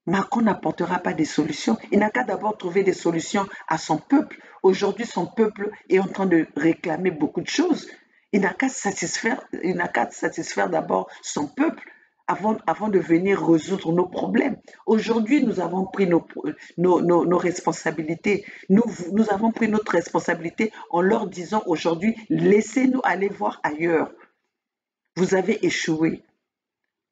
Speaker 1: Macron n'apportera pas des solutions. Il n'a qu'à d'abord trouver des solutions à son peuple. Aujourd'hui, son peuple est en train de réclamer beaucoup de choses. Il n'a qu'à satisfaire d'abord son peuple avant de venir résoudre nos problèmes. Aujourd'hui, nous avons pris nos responsabilités. Nous avons pris notre responsabilité en leur disant aujourd'hui, laissez-nous aller voir ailleurs. Vous avez échoué.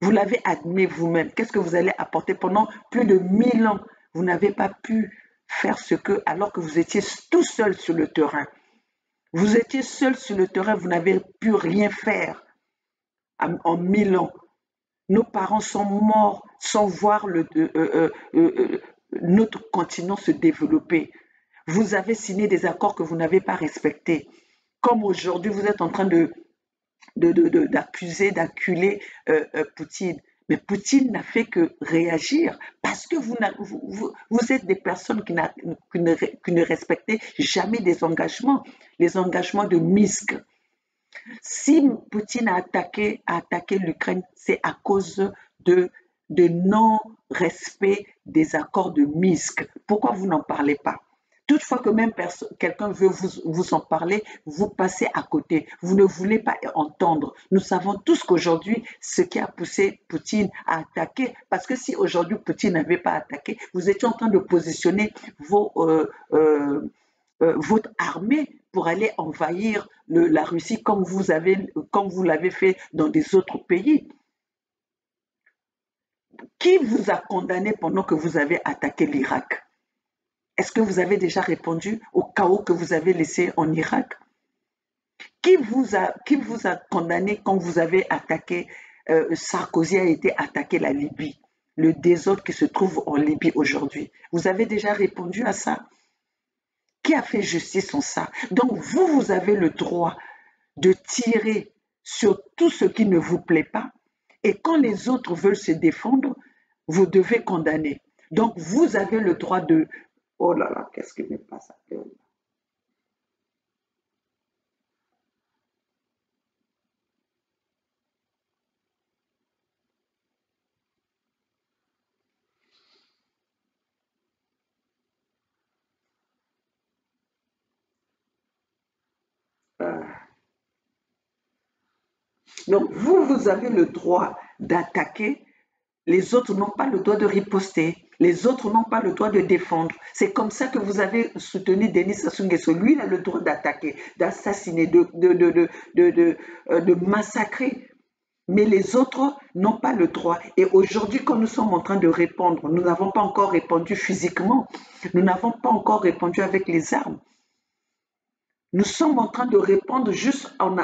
Speaker 1: Vous l'avez admis vous-même. Qu'est-ce que vous allez apporter pendant plus de 1000 ans? Vous n'avez pas pu faire alors que vous étiez tout seul sur le terrain. Vous étiez seul sur le terrain, vous n'avez pu rien faire en 1000 ans. Nos parents sont morts sans voir notre continent se développer. Vous avez signé des accords que vous n'avez pas respectés. Comme aujourd'hui, vous êtes en train d'acculer Poutine. Mais Poutine n'a fait que réagir parce que vous êtes des personnes qui ne respectez jamais des engagements, les engagements de Minsk. Si Poutine a attaqué l'Ukraine, c'est à cause de non-respect des accords de Minsk. Pourquoi vous n'en parlez pas? Toutefois que même quelqu'un veut vous en parler, vous passez à côté. Vous ne voulez pas entendre. Nous savons tous qu'aujourd'hui, ce qui a poussé Poutine à attaquer, parce que si aujourd'hui Poutine n'avait pas attaqué, vous étiez en train de positionner votre armée pour aller envahir la Russie comme vous l'avez fait dans des autres pays. Qui vous a condamné pendant que vous avez attaqué l'Irak? Est-ce que vous avez déjà répondu au chaos que vous avez laissé en Irak? Qui vous a condamné quand vous avez attaqué, Sarkozy a été attaqué la Libye, le désordre qui se trouve en Libye aujourd'hui? Vous avez déjà répondu à ça? Qui a fait justice en ça? Donc vous avez le droit de tirer sur tout ce qui ne vous plaît pas. Et quand les autres veulent se défendre, vous devez condamner. Donc vous avez le droit de... Oh là là, qu'est-ce qui me passe à cœur? Donc vous avez le droit d'attaquer, les autres n'ont pas le droit de riposter, les autres n'ont pas le droit de défendre. C'est comme ça que vous avez soutenu Denis Sassou Nguesso. Lui, il a le droit d'attaquer, d'assassiner, de massacrer. Mais les autres n'ont pas le droit. Et aujourd'hui, quand nous sommes en train de répondre, nous n'avons pas encore répondu physiquement, nous n'avons pas encore répondu avec les armes. Nous sommes en train de répondre juste en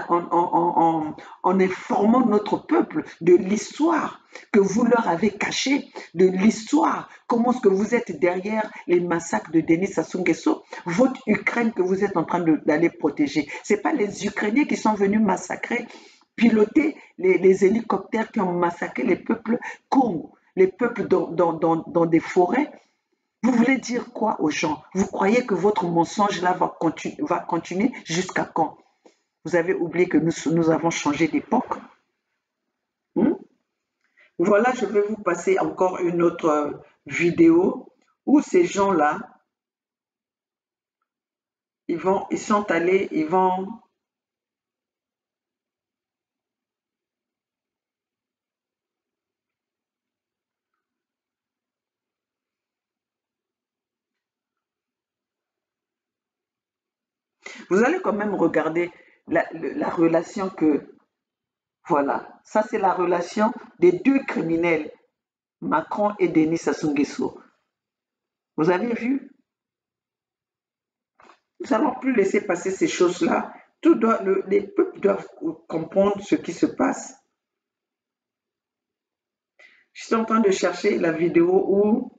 Speaker 1: informant notre peuple de l'histoire que vous leur avez cachée, de l'histoire, comment est-ce que vous êtes derrière les massacres de Denis Sassou Nguesso, votre Ukraine que vous êtes en train d'aller protéger. Ce n'est pas les Ukrainiens qui sont venus massacrer, piloter les hélicoptères qui ont massacré les peuples Congo, les peuples dans des forêts. Vous voulez dire quoi aux gens? Vous croyez que votre mensonge là va continuer jusqu'à quand? Vous avez oublié que nous avons changé d'époque. Voilà, je vais vous passer encore une autre vidéo où ces gens-là, ils sont allés, vous allez quand même regarder la relation que, voilà, ça c'est la relation des deux criminels, Macron et Denis Sassou Nguesso. Vous avez vu? Nous n'allons plus laisser passer ces choses-là. Les peuples doivent comprendre ce qui se passe. Je suis en train de chercher la vidéo où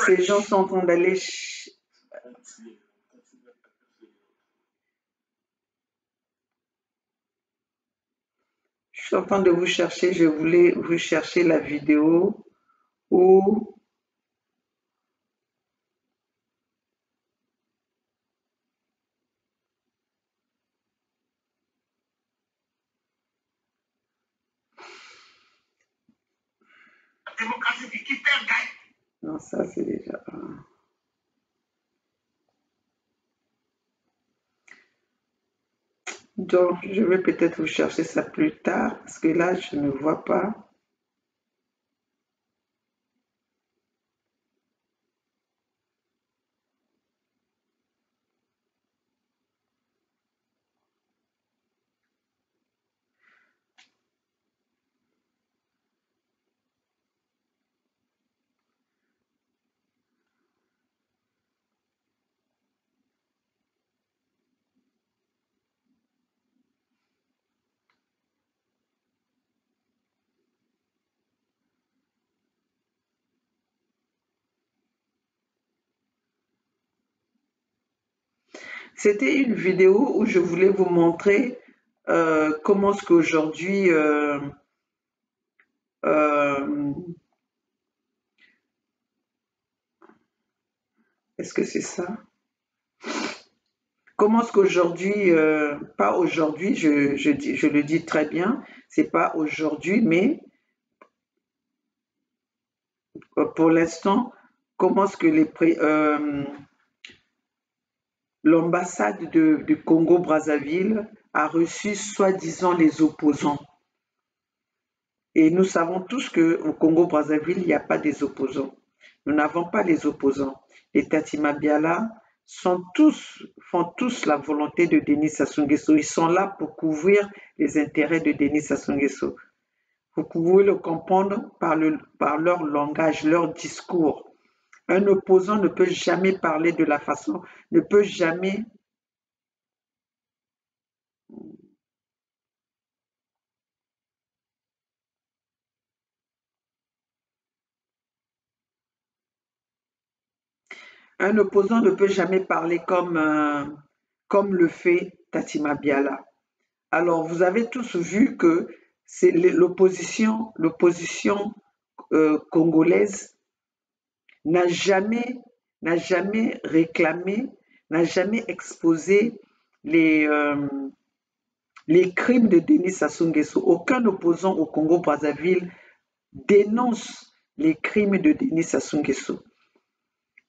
Speaker 1: ces gens sont en train d'aller... Je suis en train de vous chercher, je voulais vous chercher la vidéo où Non, ça c'est déjà... Donc, je vais peut-être vous chercher ça plus tard, parce que là, je ne vois pas. C'était une vidéo où je voulais vous montrer comment est-ce qu'aujourd'hui, euh, est-ce que c'est ça? Comment est-ce qu'aujourd'hui, pas aujourd'hui, je le dis très bien, c'est pas aujourd'hui, mais pour l'instant, comment est-ce que l'ambassade du Congo-Brazzaville a reçu soi-disant les opposants. Et nous savons tous qu'au Congo-Brazzaville, il n'y a pas des opposants. Nous n'avons pas les opposants. Les Tatima Biala font tous la volonté de Denis Sassou Nguesso. Ils sont là pour couvrir les intérêts de Denis Sassou Nguesso. Vous pouvez le comprendre par leur langage, leur discours. Un opposant ne peut jamais parler de la façon, ne peut jamais... Un opposant ne peut jamais parler comme le fait Tatima Biala. Alors, vous avez tous vu que c'est l'opposition congolaise n'a jamais réclamé, n'a jamais exposé les crimes de Denis Sassou Nguesso. Aucun opposant au Congo-Brazzaville dénonce les crimes de Denis Sassou Nguesso.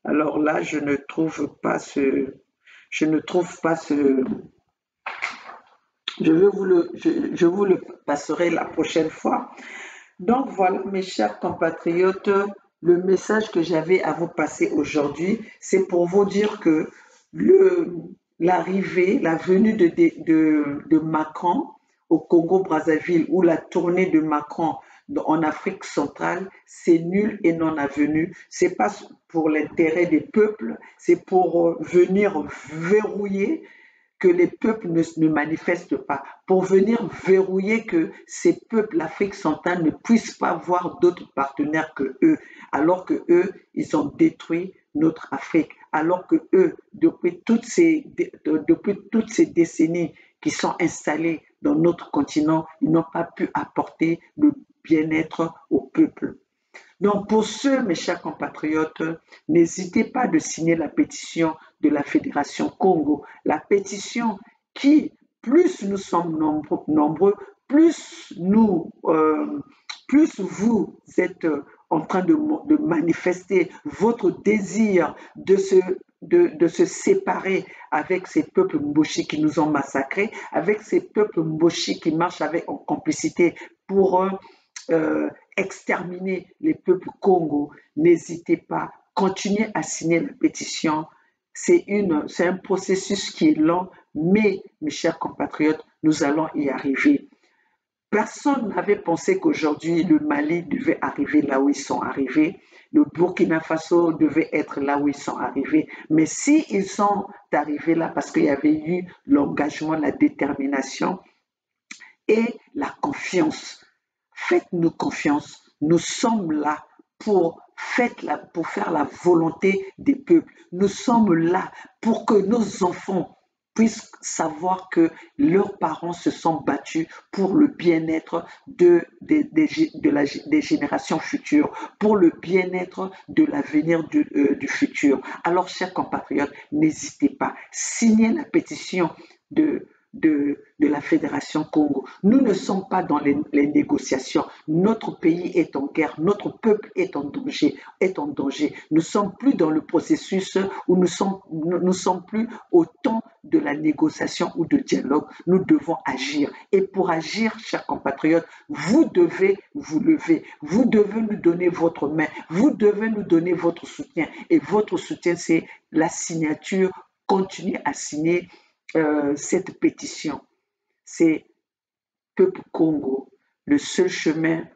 Speaker 1: Alors là, je ne trouve pas ce... Je vous le passerai la prochaine fois. Donc voilà, mes chers compatriotes, le message que j'avais à vous passer aujourd'hui, c'est pour vous dire que la venue de Macron au Congo-Brazzaville ou la tournée de Macron en Afrique centrale, c'est nul et non avenu. C'est pas pour l'intérêt des peuples, c'est pour venir verrouiller que les peuples ne manifestent pas, pour venir verrouiller que ces peuples d'Afrique centrale ne puissent pas voir d'autres partenaires que eux, alors que eux, ils ont détruit notre Afrique, alors que eux, depuis toutes ces décennies qui sont installés dans notre continent, ils n'ont pas pu apporter le bien-être au peuple. Donc pour ceux, mes chers compatriotes, n'hésitez pas de signer la pétition de la Fédération Congo. La pétition qui, plus nous sommes nombreux, plus vous êtes en train de manifester votre désir de se séparer avec ces peuples mboshi qui nous ont massacrés, avec ces peuples mboshi qui marchent en complicité pour exterminer les peuples Congo, n'hésitez pas, continuez à signer la pétition. C'est un processus qui est lent, mais mes chers compatriotes, nous allons y arriver. Personne n'avait pensé qu'aujourd'hui le Mali devait arriver là où ils sont arrivés, le Burkina Faso devait être là où ils sont arrivés. Mais si ils sont arrivés là parce qu'il y avait eu l'engagement, la détermination et la confiance. Faites-nous confiance. Nous sommes là pour faire la volonté des peuples. Nous sommes là pour que nos enfants puissent savoir que leurs parents se sont battus pour le bien-être des générations futures, pour le bien-être de l'avenir du futur. Alors, chers compatriotes, n'hésitez pas, signez la pétition de de la Fédération Congo. Nous ne sommes pas dans les négociations. Notre pays est en guerre, notre peuple est en danger, est en danger. Nous ne sommes plus dans le processus où nous sommes plus au temps de la négociation ou de dialogue. Nous devons agir. Et pour agir, chers compatriotes, vous devez vous lever. Vous devez nous donner votre main. Vous devez nous donner votre soutien. Et votre soutien, c'est la signature. Continuez à signer cette pétition. C'est Peuple Congo, le seul chemin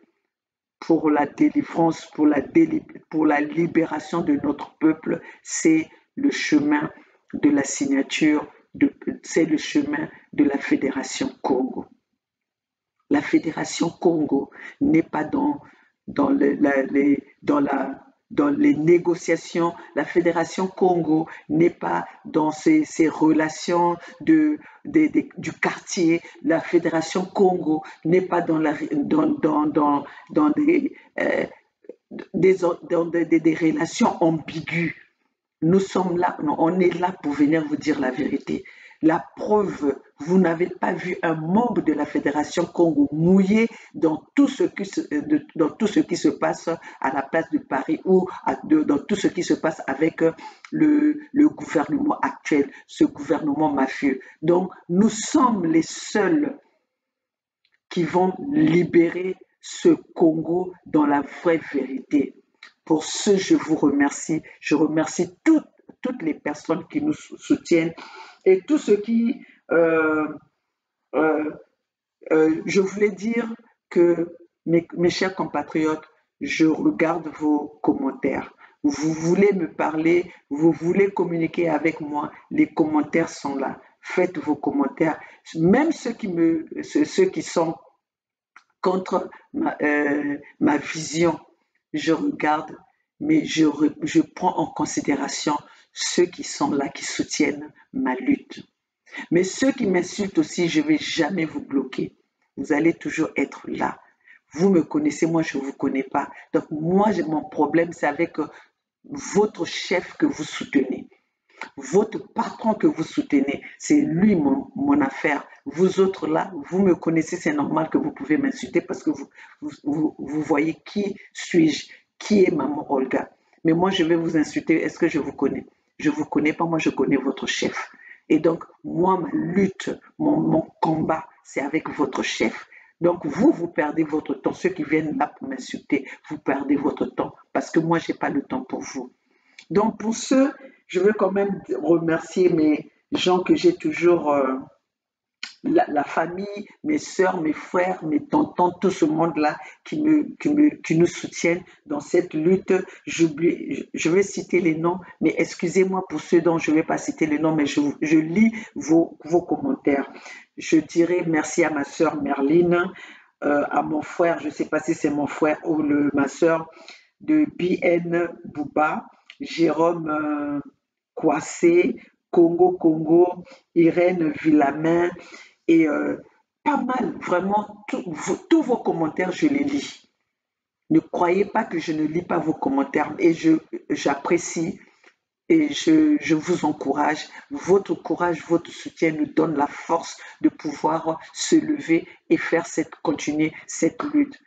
Speaker 1: pour la délivrance, pour la libération de notre peuple, c'est le chemin de la signature, c'est le chemin de la Fédération Congo. La Fédération Congo n'est pas dans les négociations. La Fédération Congo n'est pas dans ces relations du quartier. La Fédération Congo n'est pas dans des relations ambiguës. Nous sommes là, on est là pour venir vous dire la vérité. La preuve, vous n'avez pas vu un membre de la Fédération Congo mouillé dans tout ce qui se passe à la place de Paris ou dans tout ce qui se passe avec le gouvernement actuel, ce gouvernement mafieux. Donc, nous sommes les seuls qui vont libérer ce Congo dans la vraie vérité. Pour ce, je vous remercie. Je remercie toutes les personnes qui nous soutiennent et tous ceux qui... je voulais dire que, mes chers compatriotes, je regarde vos commentaires. Vous voulez me parler, vous voulez communiquer avec moi, les commentaires sont là. Faites vos commentaires. Même ceux qui sont contre ma vision, je regarde, mais je prends en considération ceux qui sont là, qui soutiennent ma lutte. Mais ceux qui m'insultent aussi, je ne vais jamais vous bloquer. Vous allez toujours être là. Vous me connaissez, moi je ne vous connais pas. Donc moi, mon problème, c'est avec votre chef que vous soutenez. Votre patron que vous soutenez, c'est lui mon affaire. Vous autres là, vous me connaissez, c'est normal que vous pouvez m'insulter parce que vous voyez qui suis-je, qui est Maman Olga. Mais moi, je vais vous insulter, est-ce que je vous connais? Je ne vous connais pas, moi je connais votre chef. Et donc, moi, ma lutte, mon combat, c'est avec votre chef. Donc, vous perdez votre temps. Ceux qui viennent là pour m'insulter, vous perdez votre temps parce que moi, je n'ai pas le temps pour vous. Donc, pour ce, je veux quand même remercier mes gens que j'ai toujours, la famille, mes soeurs, mes frères, mes tontons, tout ce monde-là qui nous soutiennent dans cette lutte. Je vais citer les noms, mais excusez-moi pour ceux dont je ne vais pas citer les noms, mais je lis vos commentaires. Je dirais merci à ma soeur Merline, à mon frère, je ne sais pas si c'est mon frère ou ma soeur de BN Bouba, Jérôme Kouassé, Congo, Irène Villamain, et pas mal, vraiment, tous vos commentaires, je les lis. Ne croyez pas que je ne lis pas vos commentaires et j'apprécie et je vous encourage. Votre courage, votre soutien nous donne la force de pouvoir se lever et continuer cette lutte.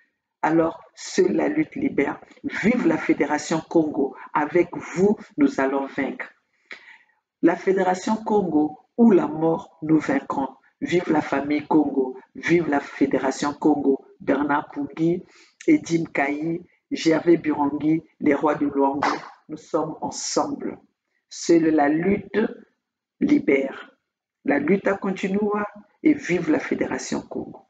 Speaker 1: Alors, seule la lutte libère. Vive la Fédération Congo. Avec vous, nous allons vaincre. La Fédération Congo ou la mort, nous vaincrons. Vive la famille Congo, vive la Fédération Congo, Bernard Pugui, Edim Kayi, Gervais Burangui, les rois de Luango. Nous sommes ensemble. Seule la lutte libère. La lutte a continué et vive la Fédération Congo.